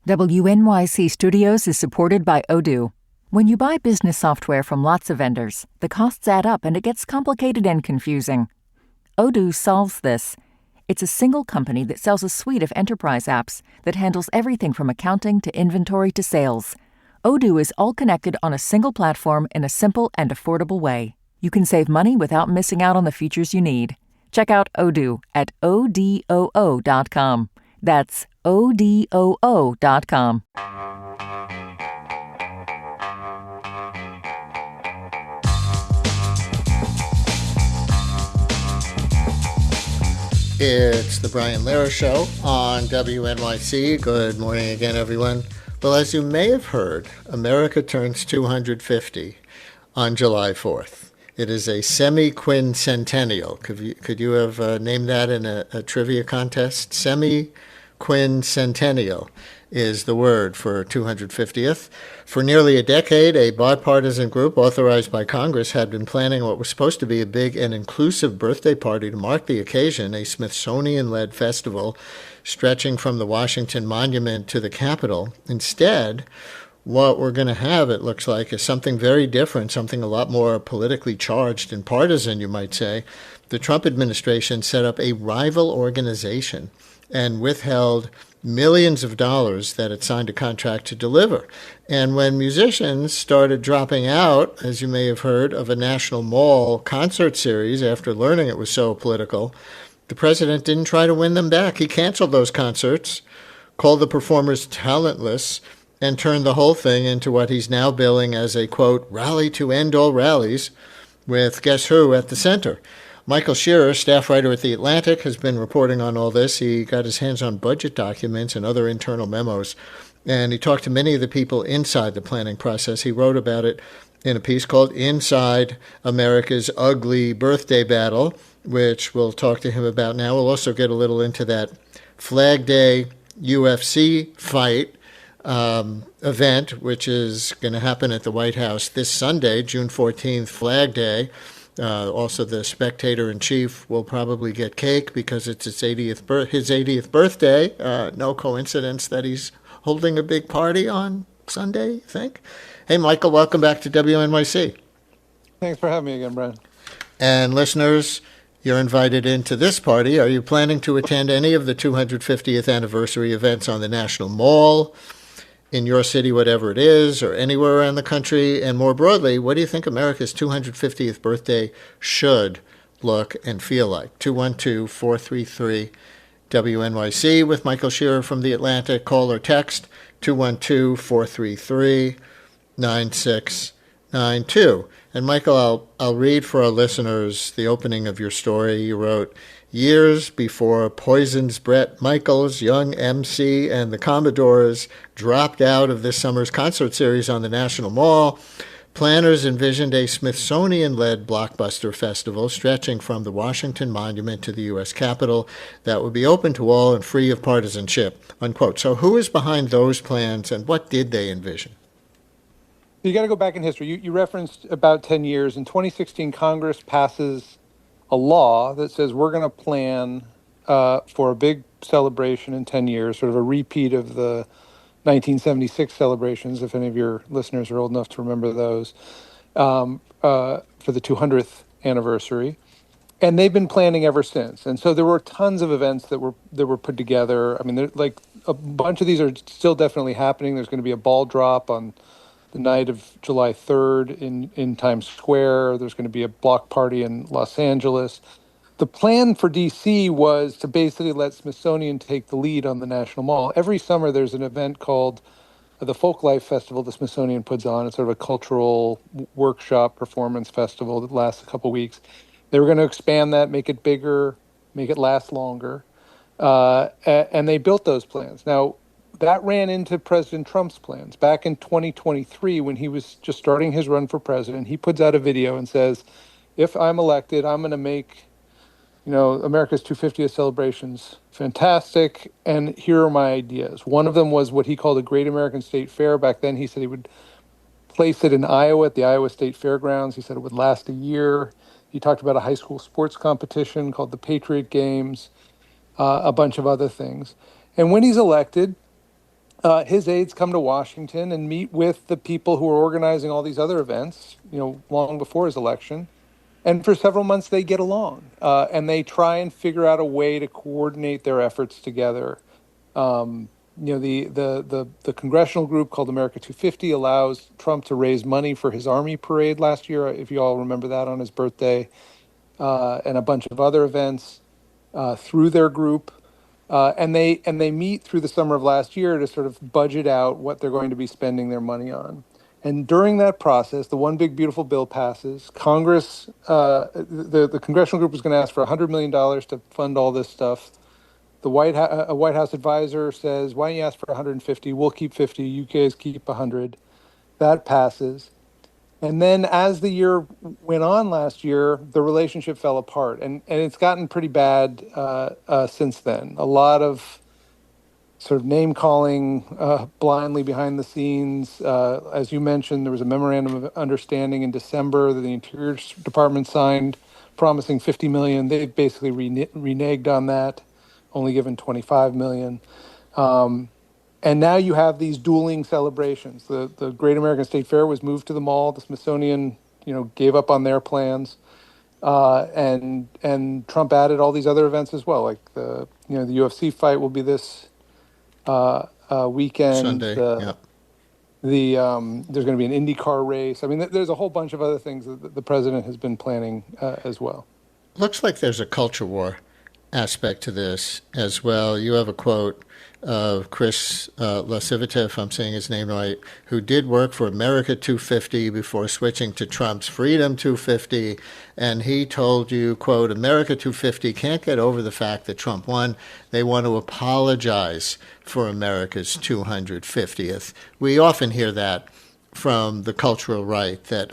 WNYC Studios is supported by Odoo. When you buy business software from lots of vendors, the costs add up and it gets complicated and confusing. Odoo solves this. It's a single company that sells a suite of enterprise apps that handles everything from accounting to inventory to sales. Odoo is all connected on a single platform in a simple and affordable way. You can save money without missing out on the features you need. Check out Odoo at odoo.com. That's odoo.com. It's the Brian Lehrer Show on WNYC. Good morning again, everyone. Well, as you may have heard, America turns 250 on July 4th. It is a semi-quincentennial. Could you have named that in a trivia contest? Semi-quincentennial is the word for 250th. For nearly a decade, a bipartisan group authorized by Congress had been planning what was supposed to be a big and inclusive birthday party to mark the occasion, a Smithsonian-led festival stretching from the Washington Monument to the Capitol. Instead, what we're going to have, it looks like, is something very different, something a lot more politically charged and partisan, you might say. The Trump administration set up a rival organization and withheld millions of dollars that it signed a contract to deliver. And when musicians started dropping out, as you may have heard, of a National Mall concert series after learning it was so political, the president didn't try to win them back. He canceled those concerts, called the performers talentless, and turned the whole thing into what he's now billing as a, quote, rally to end all rallies, with guess who at the center. Michael Scherer, staff writer at The Atlantic, has been reporting on all this. He got his hands on budget documents and other internal memos, and he talked to many of the people inside the planning process. He wrote about it in a piece called Inside America's Ugly Birthday Battle, which we'll talk to him about now. We'll also get a little into that Flag Day UFC fight event, which is going to happen at the White House this Sunday, June 14th, Flag Day. Also, the Spectator-in-Chief will probably get cake because it's his 80th birthday. No coincidence that he's holding a big party on Sunday, I think. Hey, Michael, welcome back to WNYC. Thanks for having me again, Brian. And listeners, you're invited into this party. Are you planning to attend any of the 250th anniversary events on the National Mall, in your city, whatever it is, or anywhere around the country? And more broadly, what do you think America's 250th birthday should look and feel like? 212-433-WNYC with Michael Scherer from The Atlantic. Call or text 212-433-9692. And Michael, I'll read for our listeners the opening of your story. You wrote, years before Poison's Bret Michaels, Young MC, and the Commodores dropped out of this summer's concert series on the National Mall, planners envisioned a Smithsonian-led blockbuster festival stretching from the Washington Monument to the U.S. Capitol that would be open to all and free of partisanship, unquote. So who is behind those plans, and what did they envision? You got to go back in history. You referenced about 10 years. In 2016, Congress passes a law that says we're going to plan for a big celebration in 10 years, sort of a repeat of the 1976 celebrations, if any of your listeners are old enough to remember those, for the 200th anniversary. And they've been planning ever since. And so there were tons of events that were put together. I mean, like a bunch of these are still definitely happening. There's going to be a ball drop on the night of July 3rd in Times Square. There's going to be a block party in Los Angeles. The plan for D.C. was to basically let Smithsonian take the lead on the National Mall. Every summer there's an event called the Folklife Festival the Smithsonian puts on. It's sort of a cultural workshop performance festival that lasts a couple weeks. They were going to expand that, make it bigger, make it last longer. And they built those plans. Now, that ran into President Trump's plans. Back in 2023, when he was just starting his run for president, he puts out a video and says, if I'm elected, I'm going to make, America's 250th celebrations fantastic, and here are my ideas. One of them was what he called a Great American State Fair. Back then, he said he would place it in Iowa at the Iowa State Fairgrounds. He said it would last a year. He talked about a high school sports competition called the Patriot Games, a bunch of other things. And when he's elected, his aides come to Washington and meet with the people who are organizing all these other events, long before his election. And for several months, they get along, and they try and figure out a way to coordinate their efforts together. The congressional group called America 250 allows Trump to raise money for his army parade last year, if you all remember that, on his birthday, and a bunch of other events through their group. And they meet through the summer of last year to sort of budget out what they're going to be spending their money on. And during that process, the one big beautiful bill passes. Congress, the congressional group was going to ask for $100 million to fund all this stuff. The a White House advisor says, "Why don't you ask for 150? We'll keep 50. You guys keep 100." That passes. And then as the year went on last year, the relationship fell apart. And it's gotten pretty bad since then. A lot of sort of name calling blindly behind the scenes. As you mentioned, there was a memorandum of understanding in December that the Interior Department signed promising $50 million. They've basically reneged on that, only given $25 million. And now you have these dueling celebrations. The Great American State Fair was moved to the mall. The Smithsonian, gave up on their plans, and Trump added all these other events as well. Like the UFC fight will be this weekend. Sunday. Yeah. There's going to be an IndyCar race. I mean, there's a whole bunch of other things that the president has been planning as well. Looks like there's a culture war aspect to this as well. You have a quote of Chris Lasivita, if I'm saying his name right, who did work for America 250 before switching to Trump's Freedom 250, and he told you, quote, "America 250 can't get over the fact that Trump won. They want to apologize for America's 250th. We often hear that from the cultural right, that,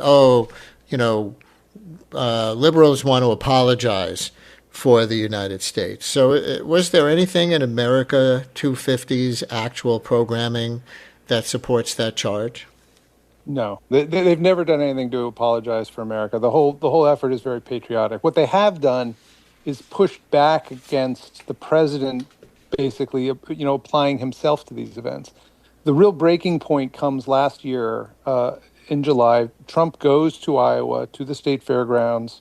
liberals want to apologize for the United States. So was there anything in America 250's actual programming that supports that charge? No, they've never done anything to apologize for America. The whole effort is very patriotic. What they have done is pushed back against the president, basically, applying himself to these events. The real breaking point comes last year in July. Trump goes to Iowa, to the state fairgrounds,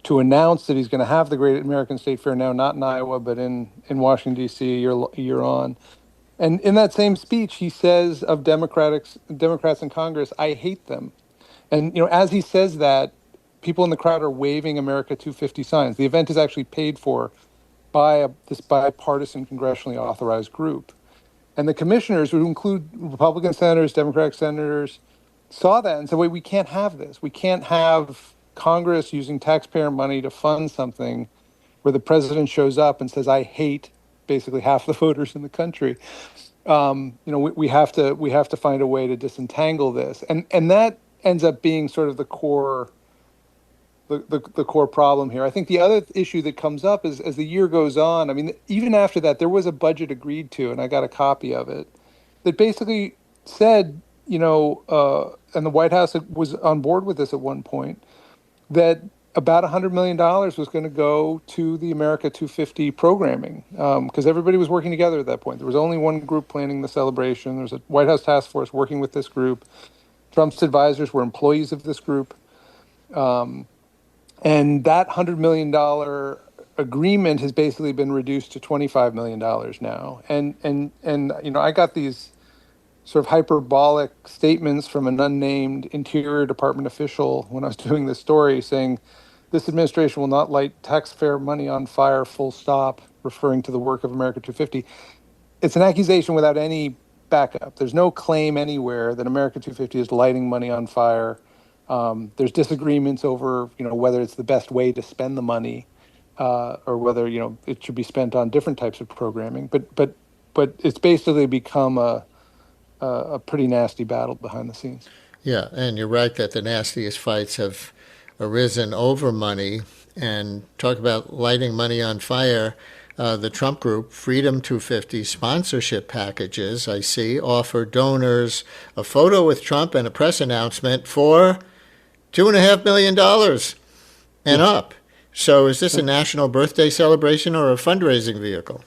to announce that he's going to have the Great American State Fair now, not in Iowa, but in Washington, D.C. a year on. And in that same speech, he says of Democrats in Congress, "I hate them." And, as he says that, people in the crowd are waving America 250 signs. The event is actually paid for by this bipartisan congressionally authorized group. And the commissioners, who include Republican senators, Democratic senators, saw that and said, wait, we can't have this. We can't have Congress using taxpayer money to fund something where the president shows up and says, "I hate," basically half the voters in the country. We have to find a way to disentangle this, and that ends up being sort of the core problem here. I think the other issue that comes up is, as the year goes on, I mean, even after that, there was a budget agreed to, and I got a copy of it, that basically said, and the White House was on board with this at one point, that about $100 million was going to go to the America 250 programming, because everybody was working together at that point. There was only one group planning the celebration. There was a White House task force working with this group. Trump's advisors were employees of this group. And that $100 million agreement has basically been reduced to $25 million now. And I got these sort of hyperbolic statements from an unnamed Interior Department official when I was doing this story, saying this administration will not light taxpayer money on fire, full stop, referring to the work of America 250. It's an accusation without any backup. There's no claim anywhere that America 250 is lighting money on fire. There's disagreements over, whether it's the best way to spend the money, or whether, it should be spent on different types of programming. But it's basically become a pretty nasty battle behind the scenes. Yeah, and you're right that the nastiest fights have arisen over money. And talk about lighting money on fire. The Trump group, Freedom 250 sponsorship packages, I see, offer donors a photo with Trump and a press announcement for $2.5 million and up. So is this a national birthday celebration or a fundraising vehicle?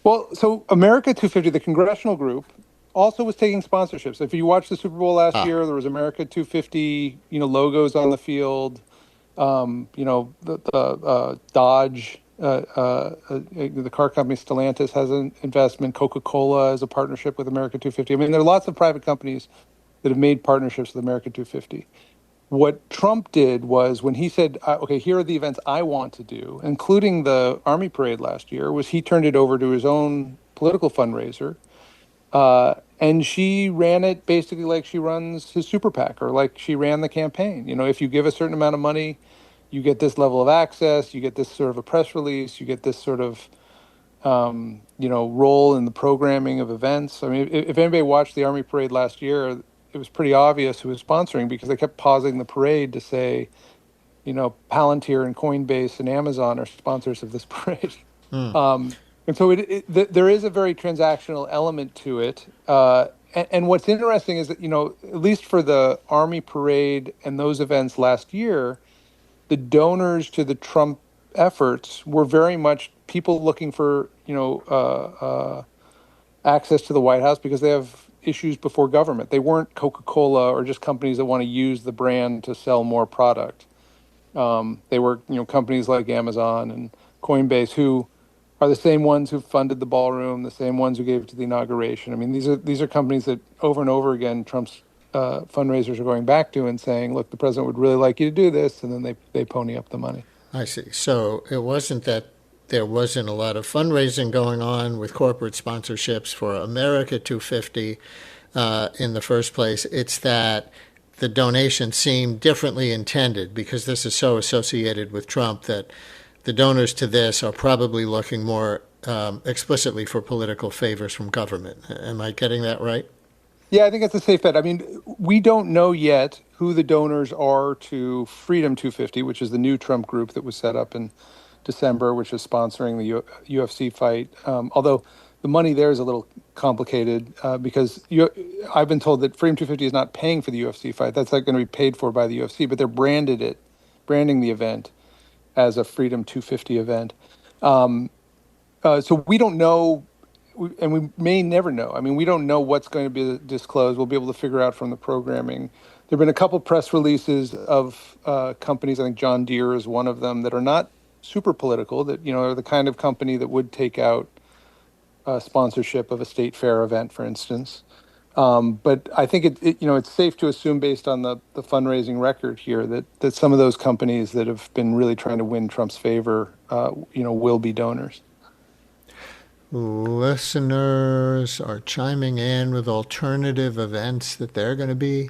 Well, so America 250, the congressional group, also was taking sponsorships. If you watched the Super Bowl last year, there was America 250, logos on the field. The Dodge, the car company Stellantis has an investment. Coca-Cola has a partnership with America 250. I mean, there are lots of private companies that have made partnerships with America 250. What Trump did was when he said, okay, here are the events I want to do, including the Army Parade last year, was he turned it over to his own political fundraiser. And she ran it basically like she runs his super PAC or like she ran the campaign. If you give a certain amount of money, you get this level of access, you get this sort of a press release, you get this sort of, role in the programming of events. I mean, if anybody watched the Army Parade last year, it was pretty obvious who was sponsoring because they kept pausing the parade to say, Palantir and Coinbase and Amazon are sponsors of this parade. And so there is a very transactional element to it. And what's interesting is that, at least for the Army Parade and those events last year, the donors to the Trump efforts were very much people looking for, access to the White House because they have issues before government. They weren't Coca-Cola or just companies that want to use the brand to sell more product. They were, companies like Amazon and Coinbase who are the same ones who funded the ballroom, the same ones who gave it to the inauguration. I mean, these are companies that over and over again Trump's fundraisers are going back to and saying, look, the president would really like you to do this, and then they pony up the money. I see. So it wasn't that there wasn't a lot of fundraising going on with corporate sponsorships for America 250 in the first place. It's that the donation seemed differently intended because this is so associated with Trump that the donors to this are probably looking more explicitly for political favors from government. Am I getting that right? Yeah, I think it's a safe bet. I mean, we don't know yet who the donors are to Freedom 250, which is the new Trump group that was set up in December, which is sponsoring the UFC fight. Although the money there is a little complicated because I've been told that Freedom 250 is not paying for the UFC fight. That's not going to be paid for by the UFC, but they're branding the event as a Freedom 250 event. So we don't know, and we may never know. I mean, we don't know what's going to be disclosed. We'll be able to figure out from the programming. There have been a couple press releases of companies, I think John Deere is one of them, that are not super political, that, are the kind of company that would take out sponsorship of a state fair event, for instance. But I think it's safe to assume based on the fundraising record here that some of those companies that have been really trying to win Trump's favor, will be donors. Listeners are chiming in with alternative events that they're going to be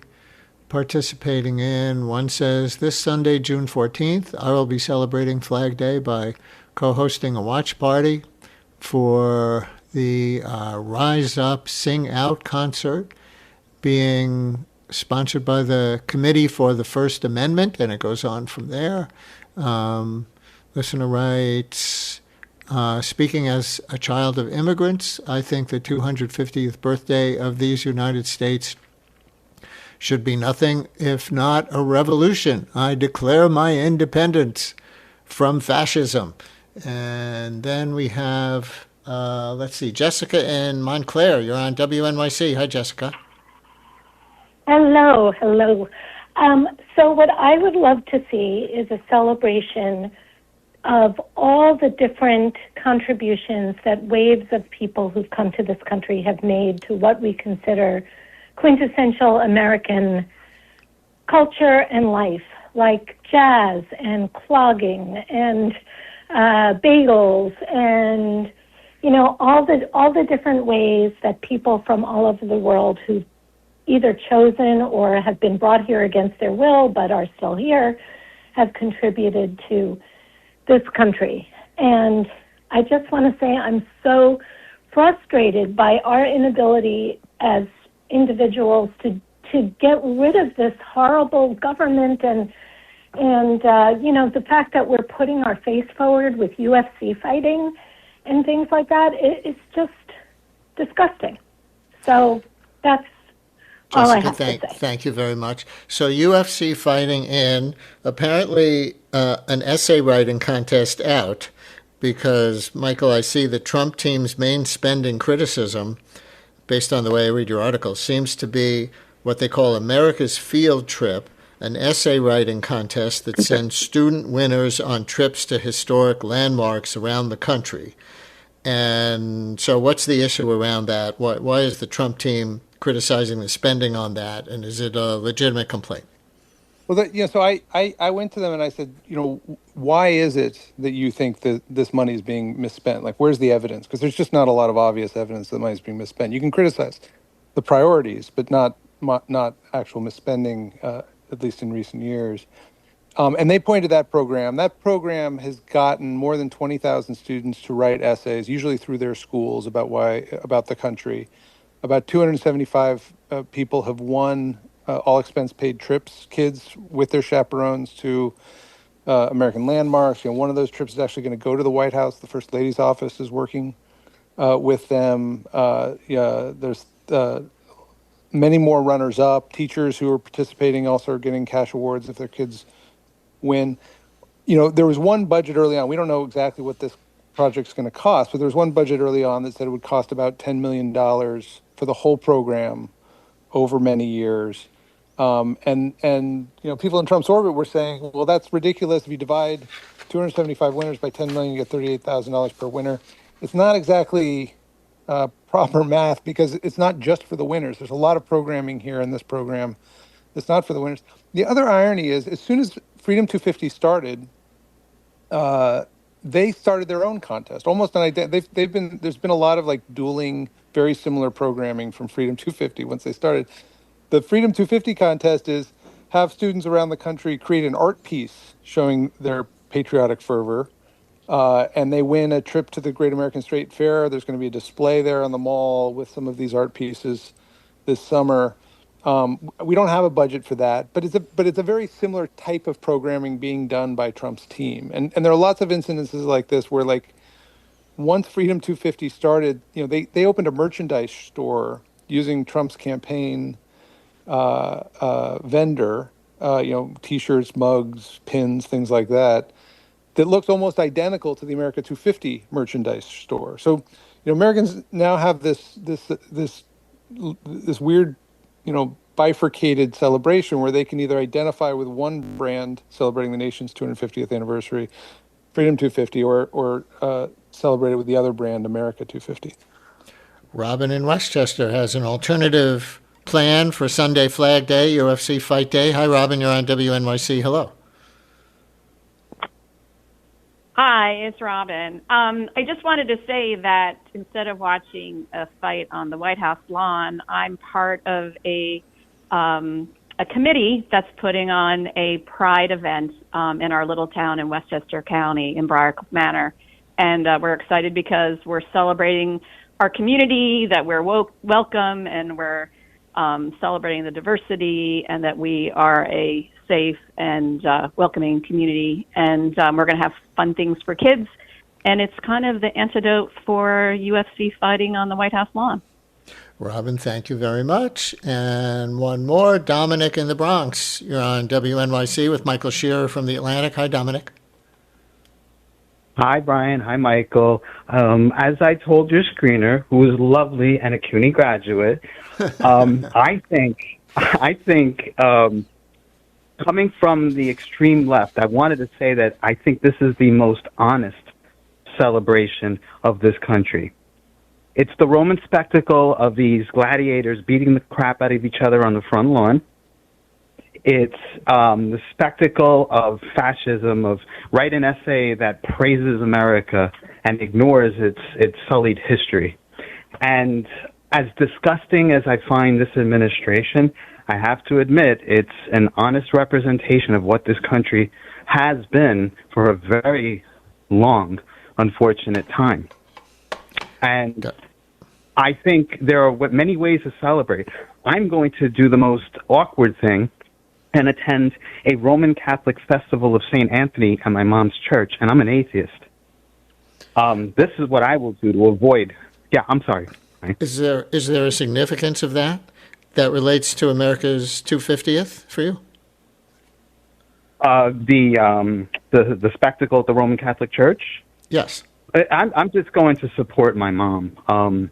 participating in. One says, this Sunday, June 14th, I will be celebrating Flag Day by co-hosting a watch party for the Rise Up, Sing Out concert being sponsored by the Committee for the First Amendment, and it goes on from there. Listener writes, speaking as a child of immigrants, I think the 250th birthday of these United States should be nothing if not a revolution. I declare my independence from fascism. And then we have, Jessica in Montclair. You're on WNYC. Hi, Jessica. Hello. So what I would love to see is a celebration of all the different contributions that waves of people who've come to this country have made to what we consider quintessential American culture and life, like jazz and clogging and bagels and all the different ways that people from all over the world who've either chosen or have been brought here against their will but are still here have contributed to this country. And I just want to say I'm so frustrated by our inability as individuals to get rid of this horrible government and the fact that we're putting our face forward with UFC fighting and things like that. It's just disgusting. So that's all I have to say. Thank you very much. So UFC fighting in, apparently an essay writing contest out, because, Michael, I see the Trump team's main spending criticism based on the way I read your article, seems to be what they call America's Field Trip, an essay writing contest that sends student winners on trips to historic landmarks around the country. And so what's the issue around that? Why is the Trump team criticizing the spending on that? And is it a legitimate complaint? Well, so I went to them and I said, why is it that you think that this money is being misspent? Like, where's the evidence? Because there's just not a lot of obvious evidence that money is being misspent. You can criticize the priorities, but not actual misspending, at least in recent years. And they pointed to that program. That program has gotten more than 20,000 students to write essays, usually through their schools, about the country. About 275 people have won all expense paid trips, kids with their chaperones to American landmarks. One of those trips is actually going to go to the White House. The First Lady's office is working with them. There's many more runners up. Teachers who are participating also are getting cash awards if their kids win. There was one budget early on. We don't know exactly what this project's going to cost, but there was one budget early on that said it would cost about $10 million for the whole program over many years. And people in Trump's orbit were saying, well, that's ridiculous. If you divide 275 winners by 10 million, you get $38,000 per winner. It's not exactly proper math, because it's not just for the winners. There's a lot of programming here in this program that's not for the winners. The other irony is, as soon as Freedom 250 started, they started their own contest. Almost there's been a lot of like dueling, very similar programming from Freedom 250 once they started. The Freedom 250 contest is have students around the country create an art piece showing their patriotic fervor, and they win a trip to the Great American State Fair. There's going to be a display there on the mall with some of these art pieces this summer. We don't have a budget for that, but it's a very similar type of programming being done by Trump's team. And there are lots of incidences like this where, like, once Freedom 250 started, they opened a merchandise store using Trump's campaign vendor, T-shirts, mugs, pins, things like that looks almost identical to the America 250 merchandise store. So, Americans now have this weird, bifurcated celebration where they can either identify with one brand celebrating the nation's 250th anniversary, Freedom 250, or celebrate it with the other brand, America 250. Robin in Westchester has an alternative plan for Sunday Flag Day, UFC Fight Day. Hi, Robin. You're on WNYC. Hello. Hi, it's Robin. I just wanted to say that instead of watching a fight on the White House lawn, I'm part of a committee that's putting on a pride event in our little town in Westchester County in Briarcliff Manor. And we're excited because we're celebrating our community, that we're welcome, and we're celebrating the diversity, and that we are a safe and welcoming community. And we're going to have fun things for kids. And it's kind of the antidote for UFC fighting on the White House lawn. Robin, thank you very much. And one more, Dominic in the Bronx. You're on WNYC with Michael Scherer from The Atlantic. Hi, Dominic. Hi, Brian. Hi, Michael. As I told your screener, who is lovely and a CUNY graduate, I think coming from the extreme left, I wanted to say that I think this is the most honest celebration of this country. It's the Roman spectacle of these gladiators beating the crap out of each other on the front lawn. It's the spectacle of fascism, of write an essay that praises America and ignores its sullied history. And as disgusting as I find this administration, I have to admit it's an honest representation of what this country has been for a very long, unfortunate time. And I think there are many ways to celebrate. I'm going to do the most awkward thing and attend a Roman Catholic festival of St. Anthony at my mom's church, and I'm an atheist. This is what I will do to avoid. Yeah, I'm sorry. Is there a significance of that relates to America's 250th for you? The spectacle at the Roman Catholic Church? Yes. I'm just going to support my mom.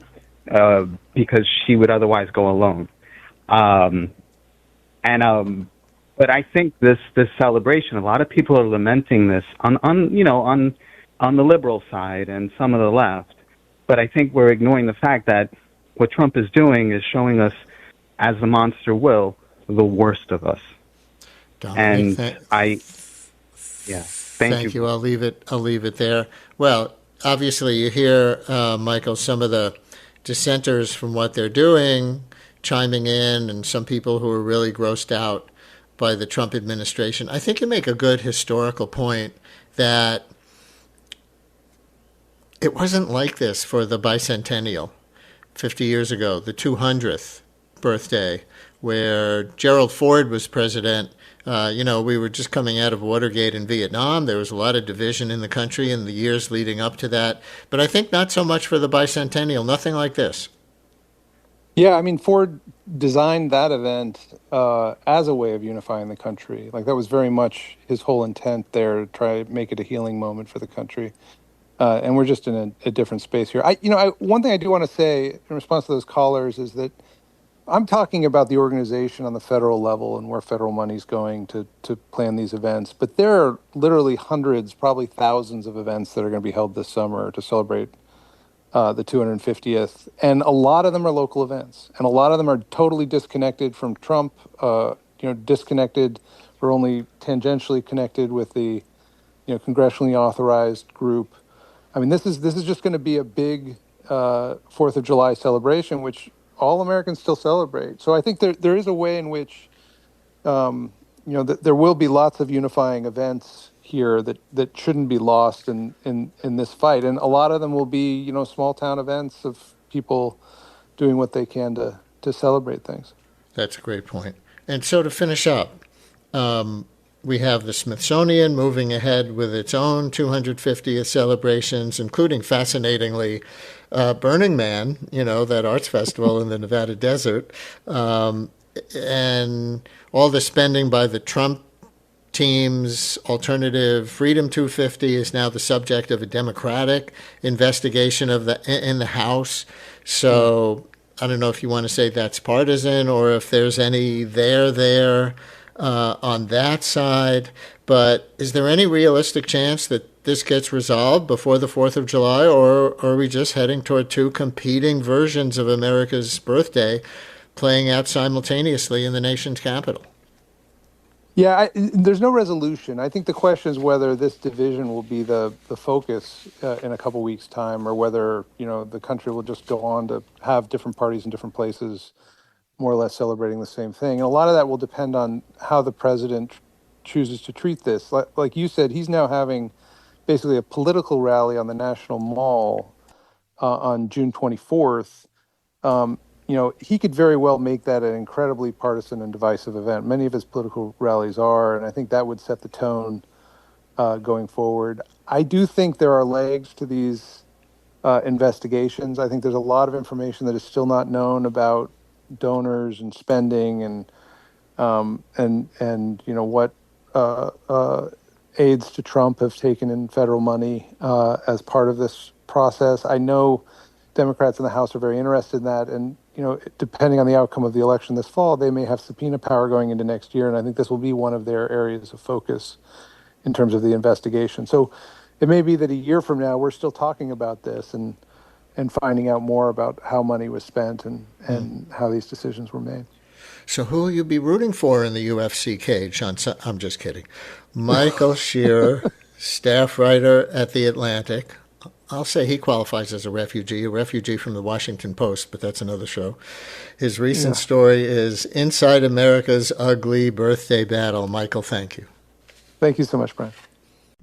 because she would otherwise go alone. But I think this celebration, a lot of people are lamenting this on the liberal side and some of the left. But I think we're ignoring the fact that what Trump is doing is showing us, as the monster will, the worst of us. Dominic, thank you. I'll leave it there. Well, obviously you hear, Michael, some of the dissenters from what they're doing chiming in, and some people who are really grossed out by the Trump administration. I think you make a good historical point that it wasn't like this for the bicentennial 50 years ago, the 200th birthday, where Gerald Ford was president. We were just coming out of Watergate in Vietnam. There was a lot of division in the country in the years leading up to that. But I think not so much for the bicentennial, nothing like this. Yeah, I mean, Ford designed that event as a way of unifying the country. Like, that was very much his whole intent there, to try to make it a healing moment for the country. And we're just in a different space here. One thing I do want to say in response to those callers is that I'm talking about the organization on the federal level and where federal money is going to plan these events. But there are literally hundreds, probably thousands of events that are going to be held this summer to celebrate the 250th. And a lot of them are local events. And a lot of them are totally disconnected from Trump, disconnected or only tangentially connected with the congressionally authorized group. I mean, this is just going to be a big 4th of July celebration, which all Americans still celebrate. So I think there is a way in which, there will be lots of unifying events here that shouldn't be lost in this fight. And a lot of them will be, small town events of people doing what they can to celebrate things. That's a great point. And so to finish up, we have the Smithsonian moving ahead with its own 250th celebrations, including, fascinatingly, Burning Man, that arts festival in the Nevada desert, and all the spending by the Trump team's alternative Freedom 250 is now the subject of a Democratic investigation in the House. So I don't know if you want to say that's partisan or if there's any there on that side. But is there any realistic chance that this gets resolved before the 4th of July, or are we just heading toward two competing versions of America's birthday playing out simultaneously in the nation's capital? Yeah, there's no resolution. I think the question is whether this division will be the focus in a couple weeks' time, or whether the country will just go on to have different parties in different places, more or less celebrating the same thing. And a lot of that will depend on how the president chooses to treat this. Like you said, he's now having basically a political rally on the National Mall on June 24th. He could very well make that an incredibly partisan and divisive event. Many of his political rallies are, and I think that would set the tone going forward. I do think there are legs to these investigations. I think there's a lot of information that is still not known about donors and spending and what aides to Trump have taken in federal money as part of this process. I know Democrats in the House are very interested in that, and depending on the outcome of the election this fall, they may have subpoena power going into next year, and I think this will be one of their areas of focus in terms of the investigation. So it may be that a year from now we're still talking about this and finding out more about how money was spent and how these decisions were made. So who will you be rooting for in the UFC cage? I'm just kidding. Michael Scherer, staff writer at The Atlantic. I'll say he qualifies as a refugee from the Washington Post, but that's another show. His recent story is Inside America's Ugly Birthday Battle. Michael, thank you. Thank you so much, Brian.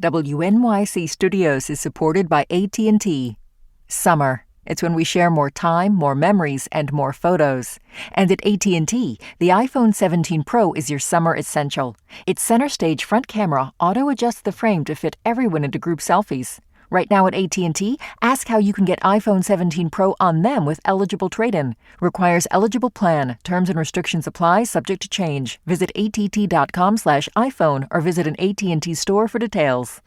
WNYC Studios is supported by AT&T. Summer. It's when we share more time, more memories, and more photos. And at AT&T, the iPhone 17 Pro is your summer essential. Its center stage front camera auto-adjusts the frame to fit everyone into group selfies. Right now at AT&T, ask how you can get iPhone 17 Pro on them with eligible trade-in. Requires eligible plan. Terms and restrictions apply, subject to change. Visit att.com/iPhone or visit an AT&T store for details.